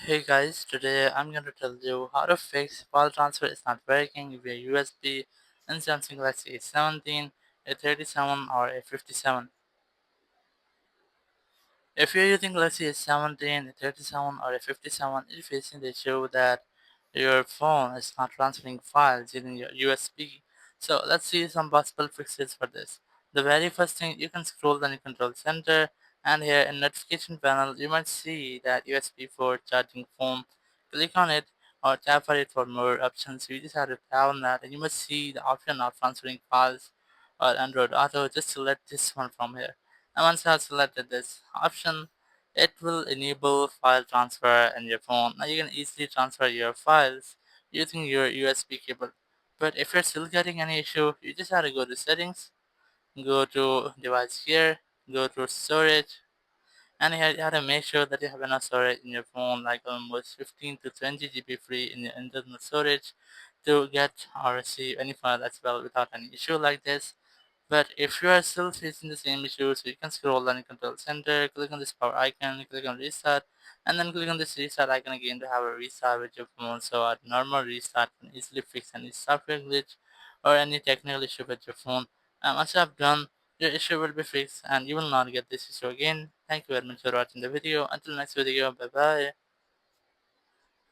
Hey guys, today I'm going to tell you how to fix file transfer is not working via USB in Samsung Galaxy A17, A37 or A57. If you're using Galaxy S17, a 37 or a 57, you're facing the issue that your phone is not transferring files using your USB. So let's see some possible fixes for this. The very first thing, you can scroll down your control center, and here in notification panel you might see that USB 4 charging phone. Click on it or tap on it for more options. You just have to tap on that and you must see the option of transferring files or Android Auto. Just select this one from here. And once you have selected this option, it will enable file transfer in your phone. Now you can easily transfer your files using your USB cable. But if you're still getting any issue, you just have to go to settings, go to device here, go to storage, and you have to make sure that you have enough storage in your phone, like almost 15 to 20 GB free in your internal storage to get or receive any file as well without any issue like this. But if you are still facing the same issues, you can scroll down the control center, click on this power icon, click on restart, and then click on this restart icon again to have a restart with your phone. So a normal restart can easily fix any software glitch or any technical issue with your phone. And once you have done, your issue will be fixed and you will not get this issue again. Thank you very much for watching the video. Until next video, bye bye.